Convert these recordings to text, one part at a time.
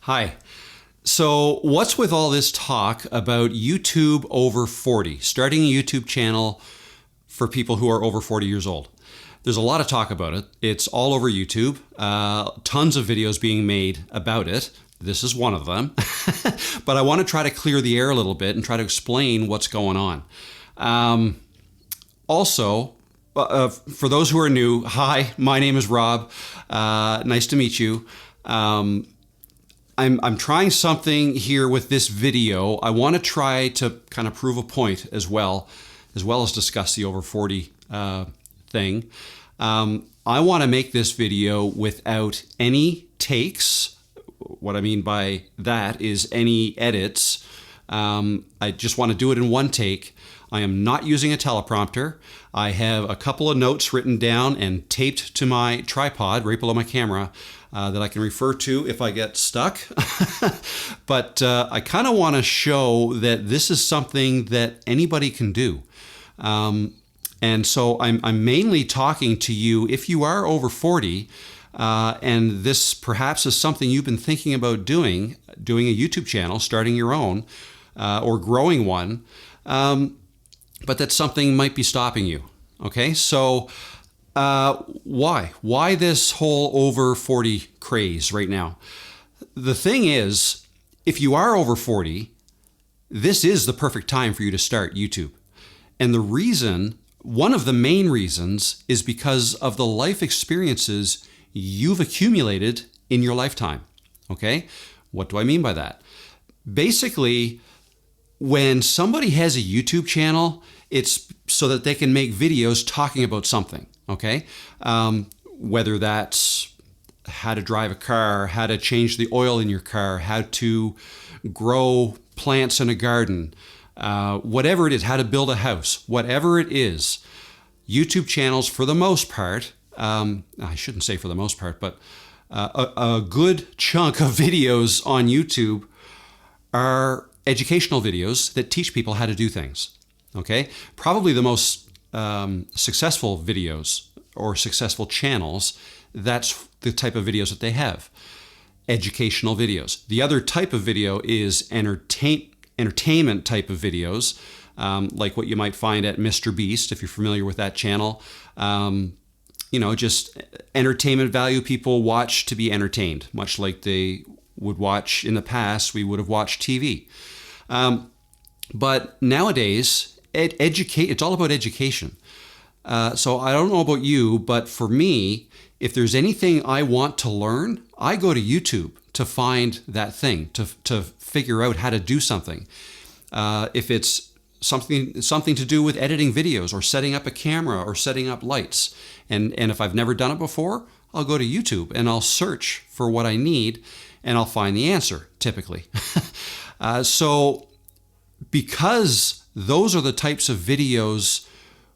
Hi. So what's with all this talk about YouTube over 40, starting a YouTube channel for people who are over 40 years old? There's a lot of talk about it. It's all over YouTube. Tons of videos being made about it. This is one of them. But I want to try to clear the air a little bit and try to explain what's going on. Also, for those who are new, hi, my name is Rob. Nice to meet you. I'm trying something here with this video. I want to try to kind of prove a point as well as discuss the over 40 thing. I want to make this video without any takes. What I mean by that is any edits. I just want to do it in one take. I am not using a teleprompter. I have a couple of notes written down and taped to my tripod right below my camera that I can refer to if I get stuck. But I kind of want to show that this is something that anybody can do. And so I'm mainly talking to you if you are over 40 and this perhaps is something you've been thinking about doing a YouTube channel, starting your own or growing one. But that something might be stopping you. Okay, so why this whole over 40 craze right now? The thing is, if you are over 40, this is the perfect time for you to start YouTube. And the reason, one of the main reasons, is because of the life experiences you've accumulated in your lifetime. Okay, what do I mean by that? Basically, when somebody has a YouTube channel, it's so that they can make videos talking about something, okay? Whether that's how to drive a car, how to change the oil in your car, how to grow plants in a garden, whatever it is, how to build a house, whatever it is, YouTube channels for the most part, I shouldn't say for the most part, but a good chunk of videos on YouTube are educational videos that teach people how to do things. Okay, probably the most successful videos or successful channels, that's the type of videos that they have. Educational videos. The other type of video is entertainment type of videos, like what you might find at Mr. Beast, if you're familiar with that channel. Just entertainment value people watch to be entertained, much like they would watch in the past, we would have watched TV. But nowadays, it's all about education. So I don't know about you, but for me, if there's anything I want to learn, I go to YouTube to find that thing, to figure out how to do something. If it's something to do with editing videos or setting up a camera or setting up lights, and if I've never done it before, I'll go to YouTube and I'll search for what I need and I'll find the answer, typically. So because those are the types of videos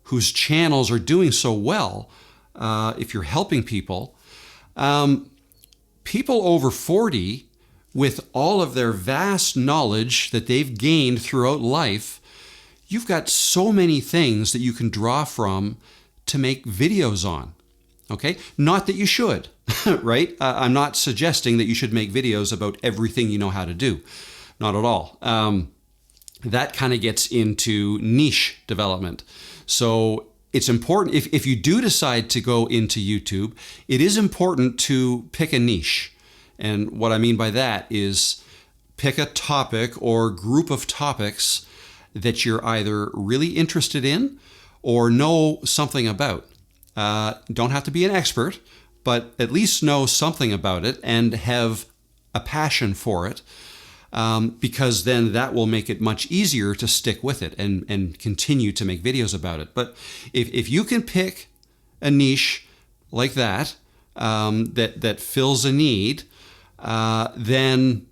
whose channels are doing so well, if you're helping people, people over 40 with all of their vast knowledge that they've gained throughout life, you've got so many things that you can draw from to make videos on. Okay? Not that you should, right? I'm not suggesting that you should make videos about everything you know how to do. Not at all. That kind of gets into niche development. So it's important, if you do decide to go into YouTube, it is important to pick a niche. And what I mean by that is pick a topic or group of topics that you're either really interested in or know something about. Don't have to be an expert, but at least know something about it and have a passion for it. Because then that will make it much easier to stick with it and continue to make videos about it. But if you can pick a niche like that, that fills a need, then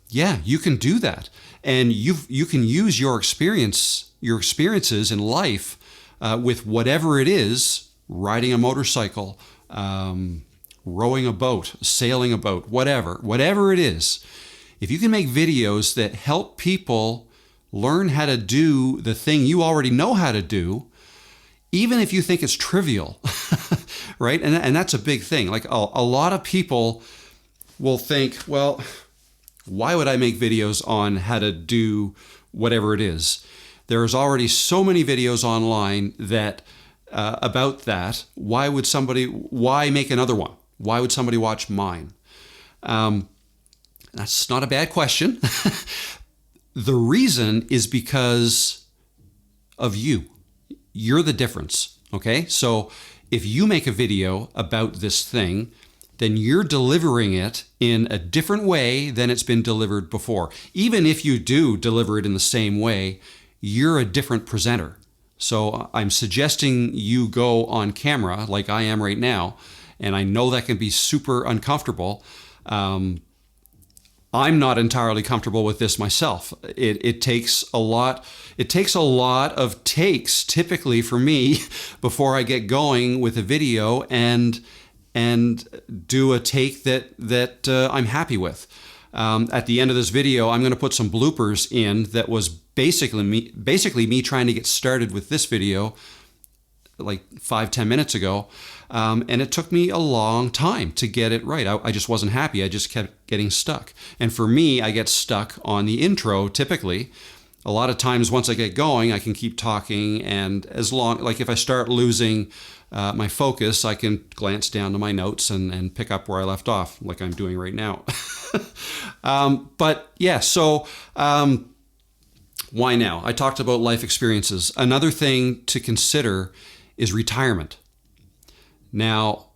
yeah, you can do that. And you can use your experiences in life with whatever it is, riding a motorcycle, rowing a boat, sailing a boat, whatever it is. If you can make videos that help people learn how to do the thing you already know how to do, even if you think it's trivial, right? And that's a big thing. Like a lot of people will think, well, Why would I make videos on how to do whatever it is? There's already so many videos online that about that. Why make another one? Why would somebody watch mine? That's not a bad question. The reason is because of you. You're the difference, okay? So if you make a video about this thing, then you're delivering it in a different way than it's been delivered before. Even if you do deliver it in the same way, you're a different presenter. So I'm suggesting you go on camera like I am right now, and I know that can be super uncomfortable. I'm not entirely comfortable with this myself. It takes a lot. It takes a lot of takes typically for me before I get going with a video and do a take that I'm happy with. At the end of this video, I'm going to put some bloopers in that was basically me trying to get started with this video like 5-10 minutes ago. And it took me a long time to get it right. I just wasn't happy. I just kept getting stuck. And for me, I get stuck on the intro typically. A lot of times once I get going, I can keep talking, and like if I start losing my focus, I can glance down to my notes and pick up where I left off, like I'm doing right now. But yeah, so why now? I talked about life experiences. Another thing to consider is retirement. Now,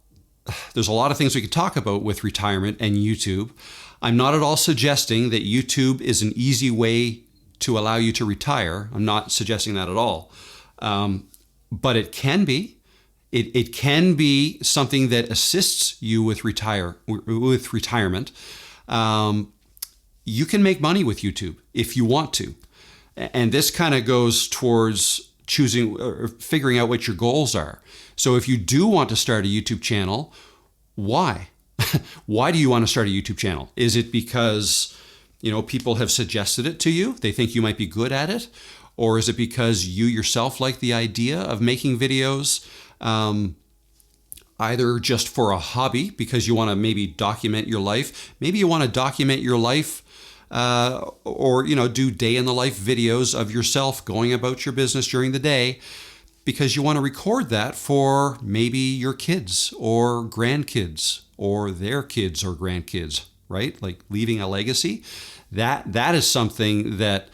there's a lot of things we could talk about with retirement and YouTube. I'm not at all suggesting that YouTube is an easy way to allow you to retire. I'm not suggesting that at all. But it can be. It can be something that assists you with retirement. You can make money with YouTube if you want to. And this kind of goes towards choosing or figuring out what your goals are. So if you do want to start a YouTube channel, why? Why do you want to start a YouTube channel? Is it because, people have suggested it to you? They think you might be good at it? Or is it because you yourself like the idea of making videos, either just for a hobby because you want to maybe document your life? Maybe you want to document your life or do day in the life videos of yourself going about your business during the day because you want to record that for maybe your kids or grandkids or their kids or grandkids, right? Like leaving a legacy. That is something that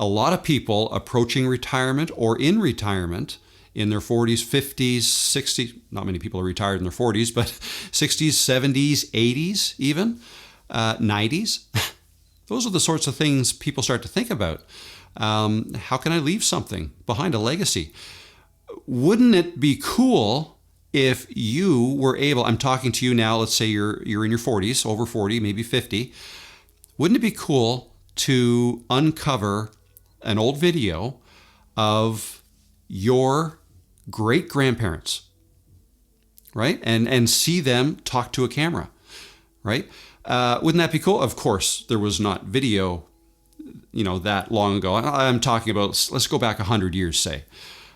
a lot of people approaching retirement or in retirement in their 40s, 50s, 60s, not many people are retired in their 40s, but 60s, 70s, 80s even, 90s. Those are the sorts of things people start to think about. How can I leave something behind, a legacy? Wouldn't it be cool if you were able, I'm talking to you now, let's say you're in your 40s, over 40, maybe 50. Wouldn't it be cool to uncover an old video of your great-grandparents, right? And see them talk to a camera, right? Wouldn't that be cool? Of course, there was not video, that long ago. I'm talking about, let's go back 100 years, say.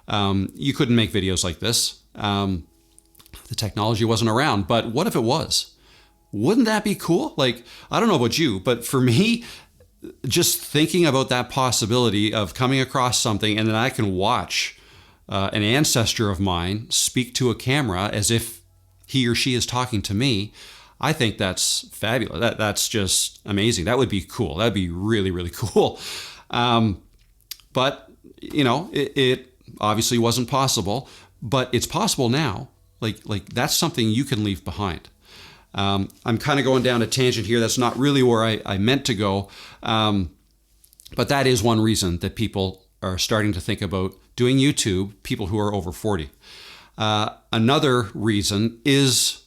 You couldn't make videos like this. The technology wasn't around, but what if it was? Wouldn't that be cool? Like, I don't know about you, but for me, just thinking about that possibility of coming across something and then I can watch an ancestor of mine speak to a camera as if he or she is talking to me, I think that's fabulous. That's just amazing. That would be cool. That'd be really, really cool. But, it obviously wasn't possible, but it's possible now. Like that's something you can leave behind. I'm kind of going down a tangent here. That's not really where I meant to go. But that is one reason that people are starting to think about doing YouTube, people who are over 40. Another reason is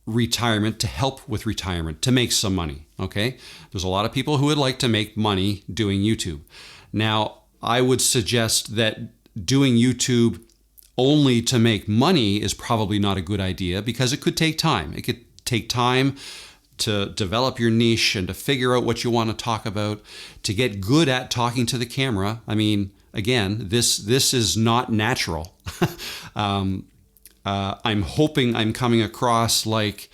retirement, to help with retirement, to make some money, okay? There's a lot of people who would like to make money doing YouTube. Now, I would suggest that doing YouTube only to make money is probably not a good idea because it could take time. It could take time to develop your niche and to figure out what you want to talk about, to get good at talking to the camera. I mean, again, this is not natural. I'm hoping I'm coming across like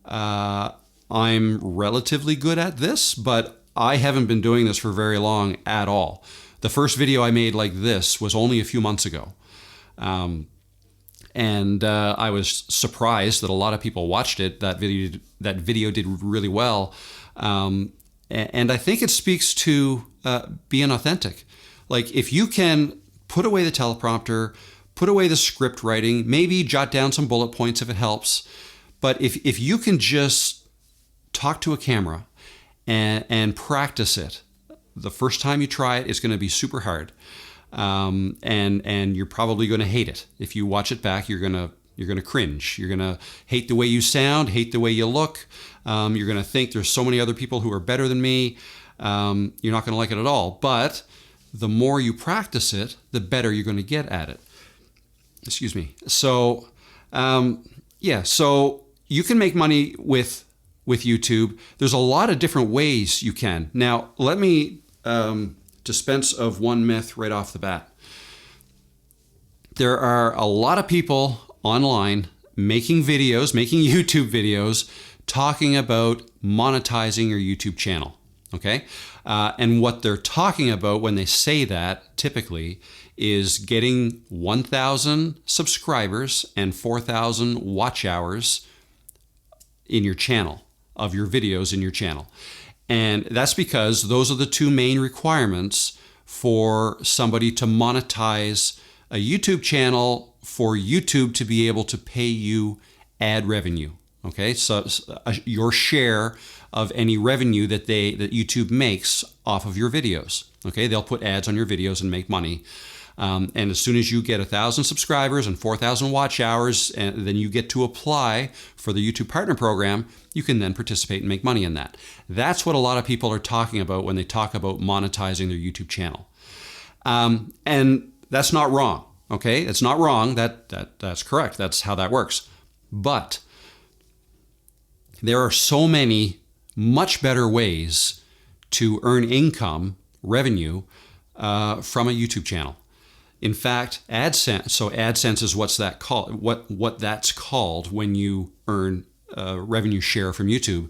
I'm relatively good at this, but I haven't been doing this for very long at all. The first video I made like this was only a few months ago. And I was surprised that a lot of people watched it. That video did really well. And I think it speaks to being authentic. Like, if you can put away the teleprompter, put away the script writing, maybe jot down some bullet points if it helps. But if you can just talk to a camera and practice it, the first time you try it, it's going to be super hard. And you're probably going to hate it. If you watch it back, you're going to cringe. You're going to hate the way you sound, hate the way you look. You're going to think there's so many other people who are better than me. You're not going to like it at all. But the more you practice it, the better you're going to get at it. Excuse me. So, so you can make money with YouTube. There's a lot of different ways you can. Now, let me dispense of one myth right off the bat. There are a lot of people online making YouTube videos, talking about monetizing your YouTube channel. Okay? And what they're talking about when they say that typically is getting 1,000 subscribers and 4,000 watch hours in your channel, of your videos in your channel. And that's because those are the two main requirements for somebody to monetize a YouTube channel, for YouTube to be able to pay you ad revenue. Okay, so your share of any revenue that YouTube makes off of your videos. Okay, they'll put ads on your videos and make money. And as soon as you get 1,000 subscribers and 4,000 watch hours, and then you get to apply for the YouTube Partner Program, you can then participate and make money in that. That's what a lot of people are talking about when they talk about monetizing their YouTube channel. And that's not wrong. Okay, it's not wrong. That's correct. That's how that works. But there are so many much better ways to earn income, revenue, from a YouTube channel. In fact, AdSense. So AdSense is what's that called? What that's called when you earn revenue share from YouTube.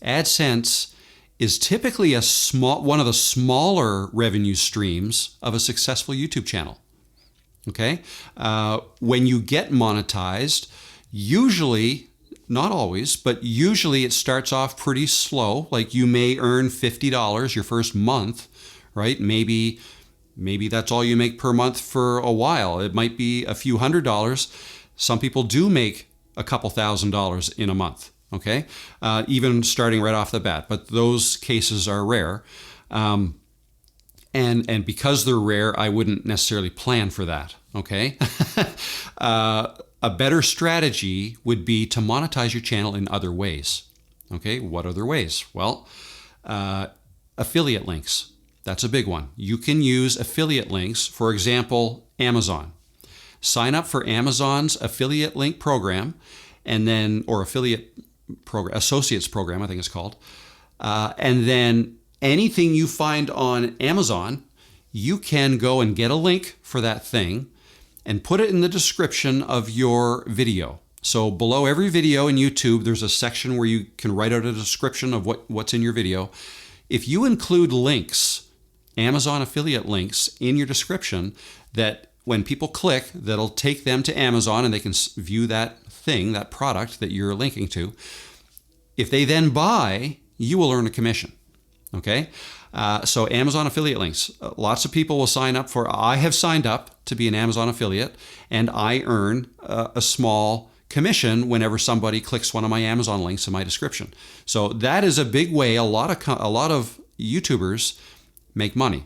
AdSense is typically one of the smaller revenue streams of a successful YouTube channel. Okay, when you get monetized, usually, not always, but usually it starts off pretty slow. Like, you may earn $50 your first month, right? Maybe that's all you make per month for a while. It might be a few $100s. Some people do make a couple $1,000s in a month, okay? Even starting right off the bat, but those cases are rare. And because they're rare, I wouldn't necessarily plan for that, okay? A better strategy would be to monetize your channel in other ways, okay? What other ways? Well, affiliate links. That's a big one. You can use affiliate links, for example, Amazon. Sign up for Amazon's affiliate link program, or affiliate program, associates program, I think it's called. And then anything you find on Amazon, you can go and get a link for that thing and put it in the description of your video. So below every video in YouTube, there's a section where you can write out a description of what's in your video. If you include links, Amazon affiliate links in your description, that when people click, that'll take them to Amazon and they can view that thing, that product that you're linking to. If they then buy, you will earn a commission. Okay? So Amazon affiliate links. Lots of people will sign up for, I have signed up to be an Amazon affiliate, and I earn a small commission whenever somebody clicks one of my Amazon links in my description. So that is a big way a lot of YouTubers make money,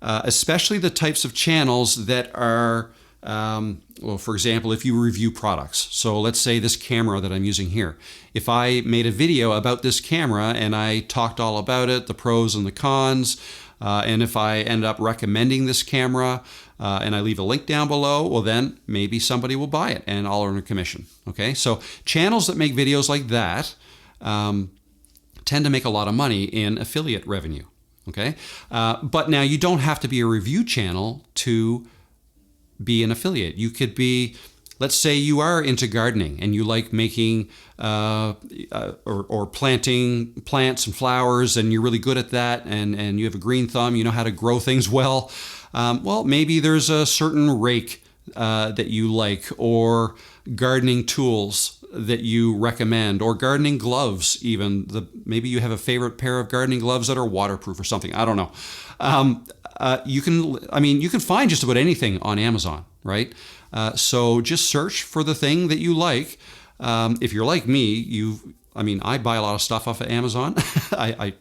especially the types of channels that are, for example, if you review products. So let's say this camera that I'm using here. If I made a video about this camera and I talked all about it, the pros and the cons, and if I end up recommending this camera and I leave a link down below, well then maybe somebody will buy it and I'll earn a commission. Okay, so channels that make videos like that tend to make a lot of money in affiliate revenue. Okay, but now you don't have to be a review channel to be an affiliate. You could be let's say you are into gardening and you like making or planting plants and flowers, and you're really good at that, and you have a green thumb, you know how to grow things well. Well, maybe there's a certain rake that you like, or gardening tools that you recommend, or gardening gloves even. Maybe you have a favorite pair of gardening gloves that are waterproof or something. I don't know. You can find just about anything on Amazon, right? So just search for the thing that you like. If you're like me, I buy a lot of stuff off of Amazon. I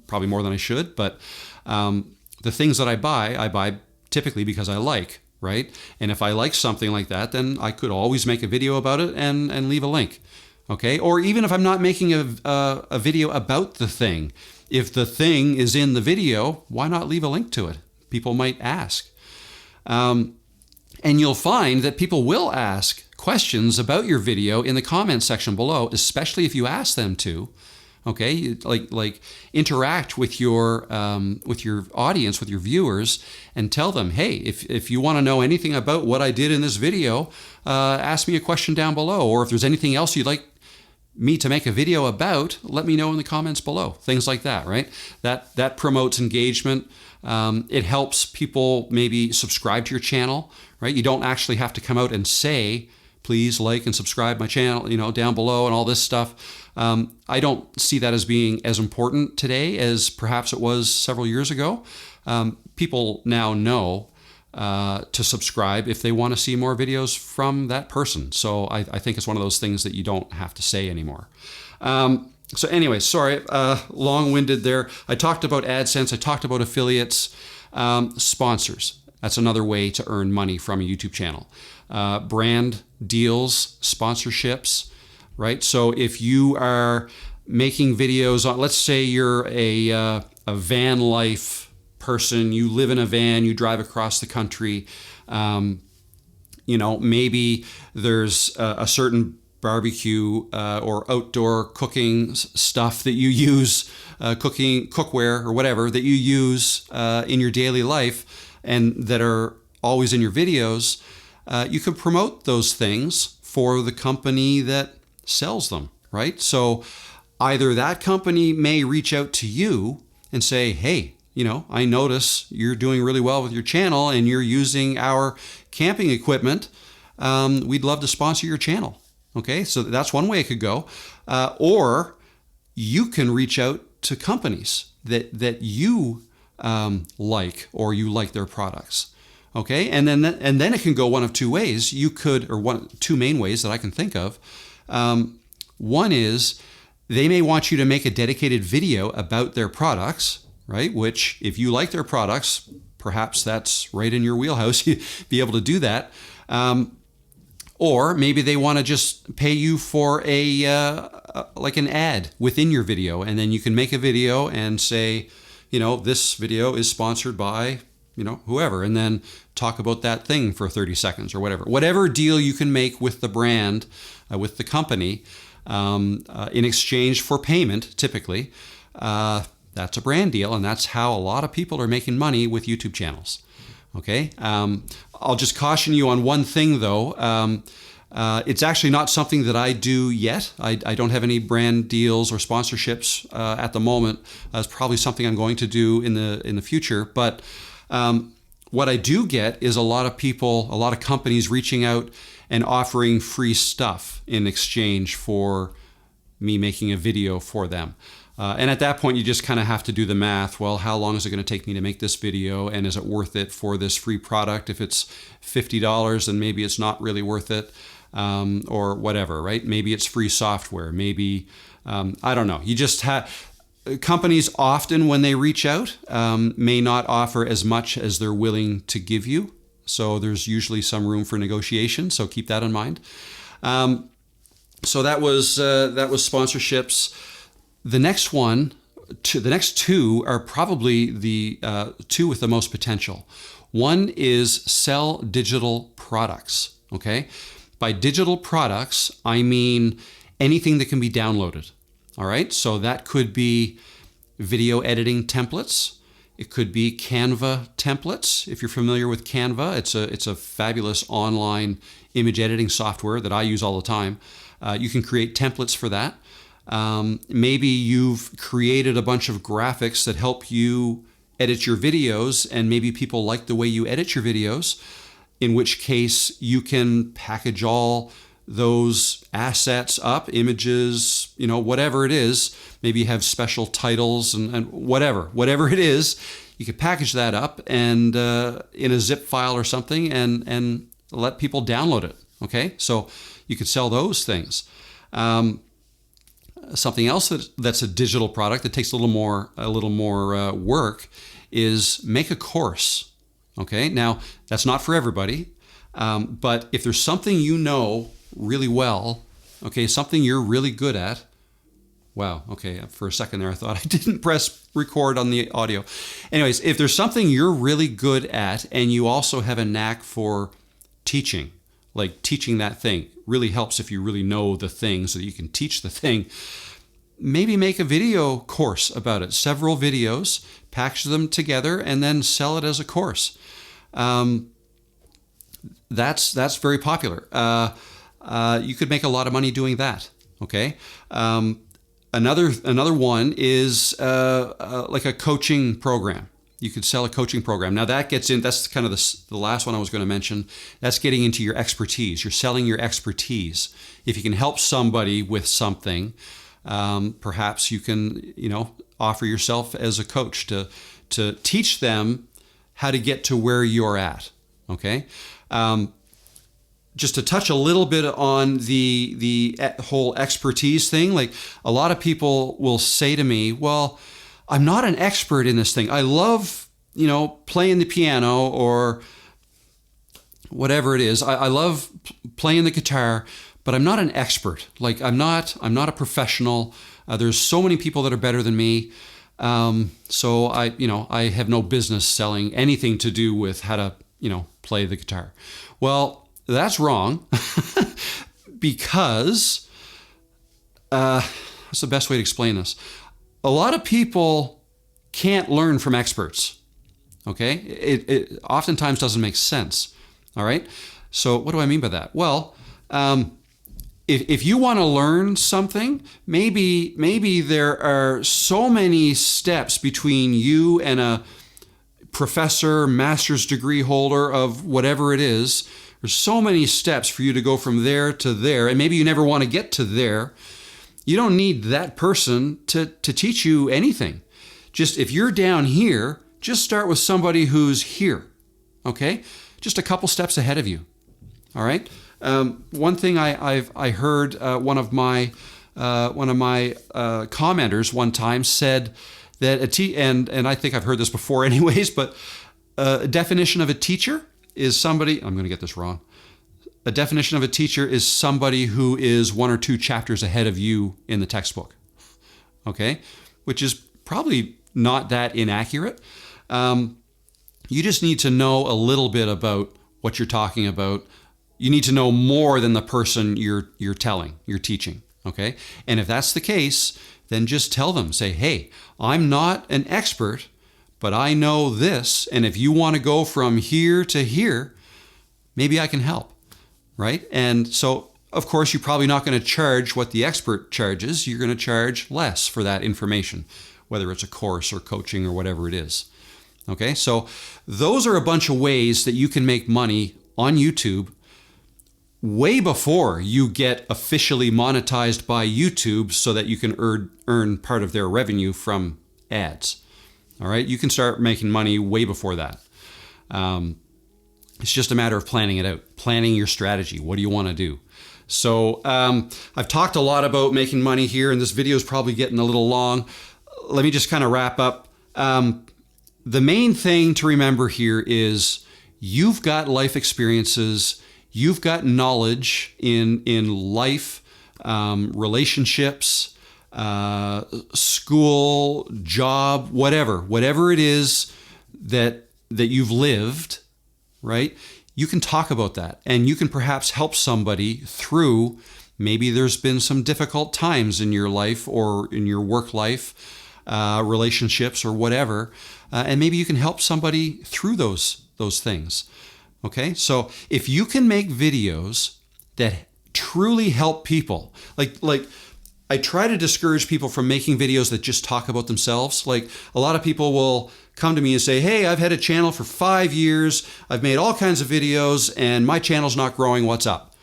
probably more than I should, but the things that I buy typically because I like, right? And if I like something like that, then I could always make a video about it and leave a link, okay? Or even if I'm not making a video about the thing, if the thing is in the video, why not leave a link to it? People might ask. And you'll find that people will ask questions about your video in the comment section below, especially if you ask them to. Okay, like interact with your audience, with your viewers, and tell them, hey, if you want to know anything about what I did in this video, ask me a question down below. Or if there's anything else you'd like me to make a video about, let me know in the comments below. Things like that, right? That promotes engagement. It helps people maybe subscribe to your channel, right? You don't actually have to come out and say, please like and subscribe my channel, down below and all this stuff. I don't see that as being as important today as perhaps it was several years ago. People now know to subscribe if they want to see more videos from that person. So I think it's one of those things that you don't have to say anymore. So anyway, sorry, long-winded there. I talked about AdSense. I talked about affiliates, sponsors. That's another way to earn money from a YouTube channel. Brand deals, sponsorships, right? So if you are making videos on, let's say you're a van life person, you live in a van, you drive across the country, maybe there's a certain barbecue or outdoor cooking stuff that you use, cookware or whatever that you use in your daily life and that are always in your videos. You can promote those things for the company that sells them, right? So either that company may reach out to you and say, hey, I notice you're doing really well with your channel and you're using our camping equipment. We'd love to sponsor your channel. Okay, so that's one way it could go. Or you can reach out to companies that you like, or you like their products. Okay, and then it can go one of two ways. You could, or two main ways that I can think of. One is they may want you to make a dedicated video about their products, right? Which, if you like their products, perhaps that's right in your wheelhouse. You'd be able to do that. Or maybe they want to just pay you for like an ad within your video, and then you can make a video and say, this video is sponsored by whoever, and then talk about that thing for 30 seconds or whatever. Whatever deal you can make with the brand, with the company, in exchange for payment, typically, that's a brand deal, and that's how a lot of people are making money with YouTube channels. Okay? I'll just caution you on one thing, though. It's actually not something that I do yet. I don't have any brand deals or sponsorships at the moment. It's probably something I'm going to do in the future, but what I do get is a lot of companies reaching out and offering free stuff in exchange for me making a video for them. And at that point, you just kind of have to do the math. Well, how long is it going to take me to make this video? And is it worth it for this free product? If it's $50, then maybe it's not really worth it, or whatever, right? Maybe it's free software. Maybe, I don't know. You just have... Companies often, when they reach out, may not offer as much as they're willing to give you. So there's usually some room for negotiation. So keep that in mind. So that was sponsorships. The next two are probably the two with the most potential. One is sell digital products. Okay, by digital products, I mean anything that can be downloaded. All right, so that could be video editing templates. It could be Canva templates. If you're familiar with Canva, it's a fabulous online image editing software that I use all the time. You can create templates for that. Maybe you've created a bunch of graphics that help you edit your videos, and maybe people like the way you edit your videos, in which case you can package all those assets up, images, whatever it is. Maybe you have special titles and whatever it is, you can package that up and in a zip file or something and let people download it. Okay, so you could sell those things. Something else that's a digital product that takes a little more work is make a course. Okay, now that's not for everybody, but if there's something you know really well, okay, something you're really good at. Wow, okay, for a second there I thought I didn't press record on the audio. Anyways, if there's something you're really good at and you also have a knack for teaching, like teaching that thing, really helps if you really know the thing so that you can teach the thing. Maybe make a video course about it, several videos, package them together, and then sell it as a course. That's very popular. You could make a lot of money doing that. Okay. Another one is like a coaching program. You could sell a coaching program. Now that gets in. That's kind of the last one I was going to mention. That's getting into your expertise. You're selling your expertise. If you can help somebody with something, perhaps you can offer yourself as a coach to teach them how to get to where you're at. Okay. Just to touch a little bit on the whole expertise thing, like a lot of people will say to me, well, I'm not an expert in this thing. I love, playing the piano or whatever it is. I love playing the guitar, but I'm not an expert. Like I'm not a professional. There's so many people that are better than me. So I have no business selling anything to do with how to, play the guitar. Well, that's wrong because what's the best way to explain this? A lot of people can't learn from experts. Okay, it oftentimes doesn't make sense. All right, so what do I mean by that? Well, if you want to learn something, maybe there are so many steps between you and a professor, master's degree holder of whatever it is. There's so many steps for you to go from there to there, and maybe you never want to get to there. You don't need that person to teach you anything. Just if you're down here, just start with somebody who's here, okay? Just a couple steps ahead of you, all right? One thing I heard one of my commenters one time said that and I think I've heard this before anyways, but a definition of a teacher is somebody, I'm going to get this wrong. A definition of a teacher is somebody who is 1 or 2 chapters ahead of you in the textbook. Okay? Which is probably not that inaccurate. You just need to know a little bit about what you're talking about. You need to know more than the person you're teaching. Okay? And if that's the case, then just tell them, say, hey, I'm not an expert, but I know this, and if you want to go from here to here, maybe I can help, right? And so, of course, you're probably not going to charge what the expert charges. You're going to charge less for that information, whether it's a course or coaching or whatever it is. Okay, so those are a bunch of ways that you can make money on YouTube way before you get officially monetized by YouTube so that you can earn part of their revenue from ads. All right, you can start making money way before that. It's just a matter of planning it out, planning your strategy. What do you want to do? So I've talked a lot about making money here, and this video is probably getting a little long. Let me just kind of wrap up. The main thing to remember here is you've got life experiences, you've got knowledge in life, relationships, school, job, whatever it is that you've lived, right? You can talk about that, and you can perhaps help somebody through, maybe there's been some difficult times in your life or in your work life. relationships or whatever, and maybe you can help somebody through those things. Okay, so if you can make videos that truly help people, like I try to discourage people from making videos that just talk about themselves. Like a lot of people will come to me and say, hey, I've had a channel for 5 years. I've made all kinds of videos and my channel's not growing. What's up?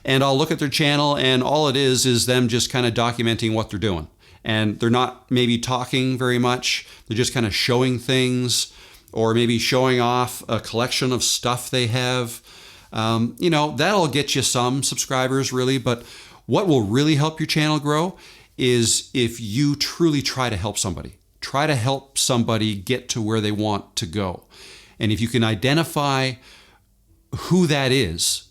And I'll look at their channel and all it is them just kind of documenting what they're doing. And they're not maybe talking very much. They're just kind of showing things or maybe showing off a collection of stuff they have. That'll get you some subscribers really, but what will really help your channel grow is if you truly try to help somebody. Try to help somebody get to where they want to go. And if you can identify who that is,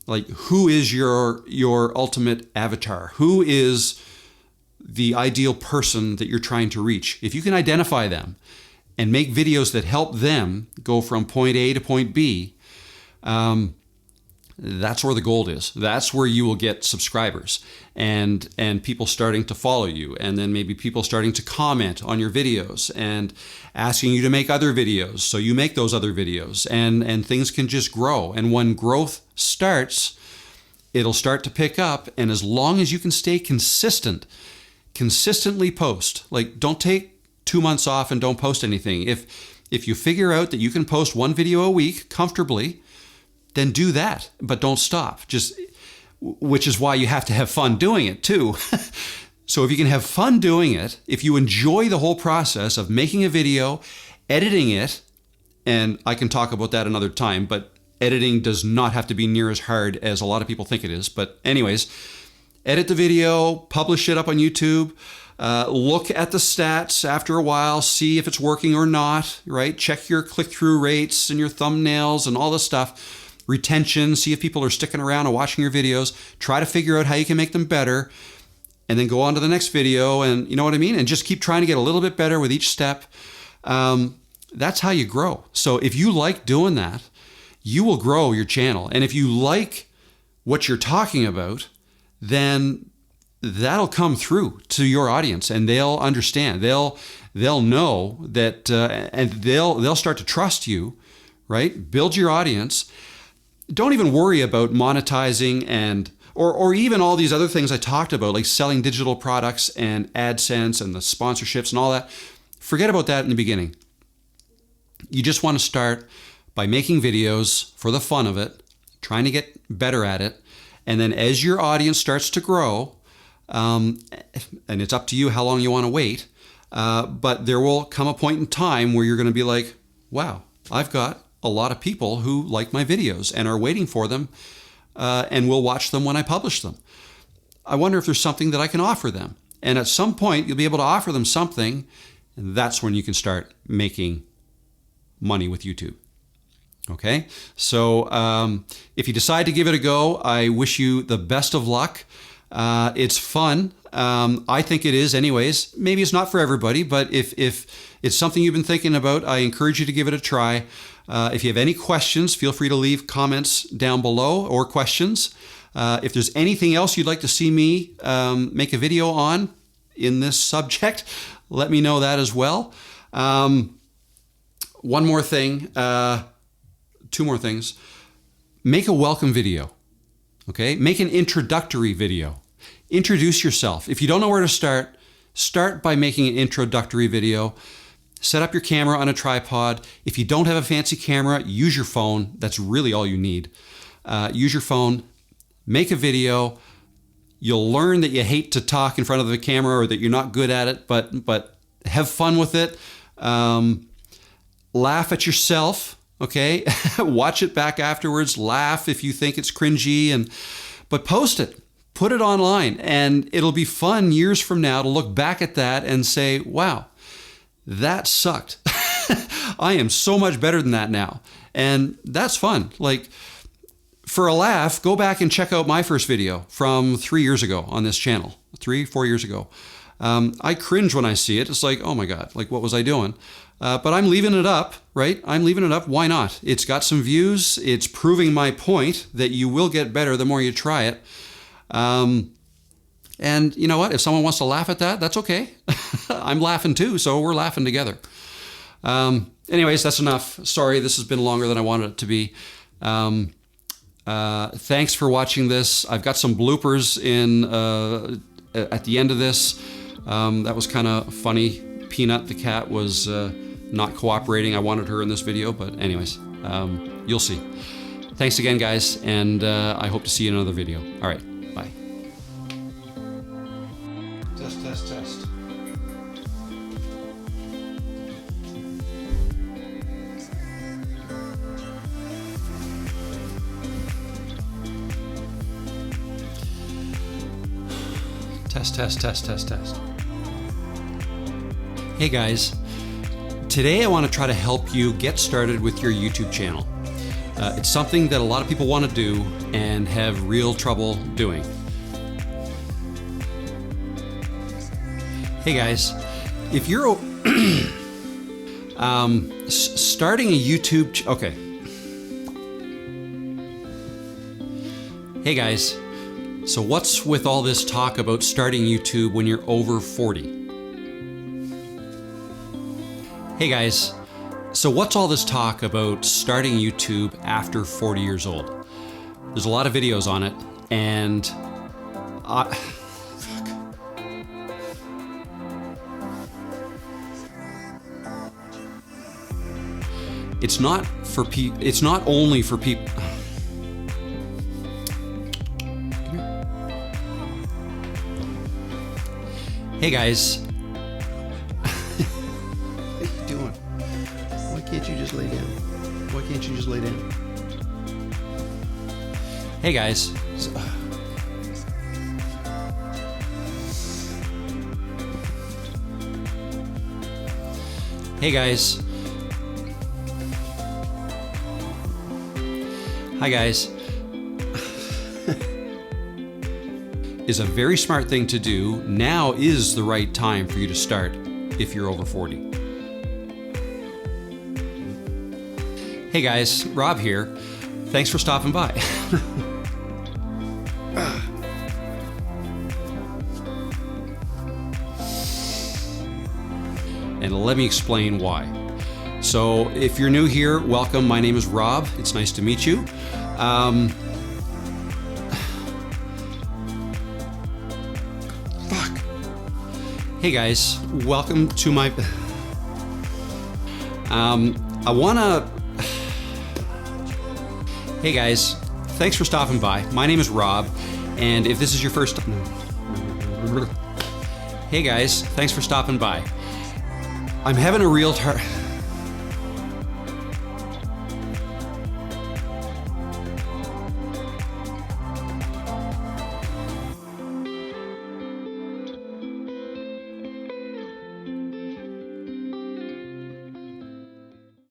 like who is your ultimate avatar? Who is the ideal person that you're trying to reach? If you can identify them and make videos that help them go from point A to point B, that's where the gold is. That's where you will get subscribers and people starting to follow you, and then maybe people starting to comment on your videos and asking you to make other videos. So you make those other videos and things can just grow. And when growth starts, it'll start to pick up. And as long as you can stay consistently post, like don't take 2 months off and don't post anything. If you figure out that you can post 1 video a week comfortably, then do that, but don't stop. Which is why you have to have fun doing it too. So if you can have fun doing it, if you enjoy the whole process of making a video, editing it, and I can talk about that another time, but editing does not have to be near as hard as a lot of people think it is. But anyways, edit the video, publish it up on YouTube, look at the stats after a while, see if it's working or not, right? Check your click-through rates and your thumbnails and all this stuff. Retention, see if people are sticking around and watching your videos. Try to figure out how you can make them better, and then go on to the next video, and you know what I mean? And just keep trying to get a little bit better with each step. That's how you grow. So if you like doing that, you will grow your channel. And if you like what you're talking about, then that'll come through to your audience, and they'll understand. They'll know that, and they'll start to trust you, right? Build your audience. Don't even worry about monetizing or even all these other things I talked about, like selling digital products and AdSense and the sponsorships and all that. Forget about that in the beginning. You just want to start by making videos for the fun of it, trying to get better at it. And then as your audience starts to grow, and it's up to you how long you want to wait, but there will come a point in time where you're going to be like, wow, I've got a lot of people who like my videos and are waiting for them and will watch them when I publish them. I wonder if there's something that I can offer them. And at some point, you'll be able to offer them something, and that's when you can start making money with YouTube. Okay? So if you decide to give it a go, I wish you the best of luck. It's fun. I think it is anyways. Maybe it's not for everybody, but if it's something you've been thinking about, I encourage you to give it a try. If you have any questions, feel free to leave comments down below or questions. If there's anything else you'd like to see me make a video on in this subject, let me know that as well. One more thing, 2 more things. Make a welcome video, okay? Make an introductory video. Introduce yourself. If you don't know where to start by making an introductory video. Set up your camera on a tripod. If you don't have a fancy camera, use your phone. That's really all you need. Use your phone, make a video. You'll learn that you hate to talk in front of the camera or that you're not good at it, but have fun with it. Laugh at yourself, okay? Watch it back afterwards. Laugh if you think it's cringy, but post it. Put it online, and it'll be fun years from now to look back at that and say, wow, that sucked. I am so much better than that now. And that's fun. Like, for a laugh, go back and check out my first video from 3 years ago on this channel, 4 years ago. I cringe when I see it. It's like, oh my God, like what was I doing? But I'm leaving it up, right? I'm leaving it up. Why not? It's got some views. It's proving my point that you will get better the more you try it. And you know what? If someone wants to laugh at that, that's okay. I'm laughing too, so we're laughing together. Anyways, that's enough. Sorry, this has been longer than I wanted it to be. Thanks for watching this. I've got some bloopers in at the end of this. That was kind of funny. Peanut, the cat, was not cooperating. I wanted her in this video, but anyways, you'll see. Thanks again, guys, and I hope to see you in another video. All right, bye. Test, test, test. Test, test, test, test, test. Hey guys, today I want to try to help you get started with your YouTube channel. It's something that a lot of people want to do and have real trouble doing. Hey guys, if you're starting a YouTube okay. Hey guys, so what's with all this talk about starting YouTube when you're over 40? Hey guys, so what's all this talk about starting YouTube after 40 years old? There's a lot of videos on it, and fuck. It's not for people. It's not only for people. Hey guys. What are you doing? Why can't you just lay down? Why can't you just lay down? Hey guys. Hey guys. Hi guys. Is a very smart thing to do. Now is the right time for you to start if you're over 40. Hey guys, Rob here. Thanks for stopping by. And let me explain why. So if you're new here, welcome. My name is Rob. It's nice to meet you. Hey guys, welcome to my... Hey guys, thanks for stopping by. My name is Rob, and if this is your first... Hey guys, thanks for stopping by. I'm having a real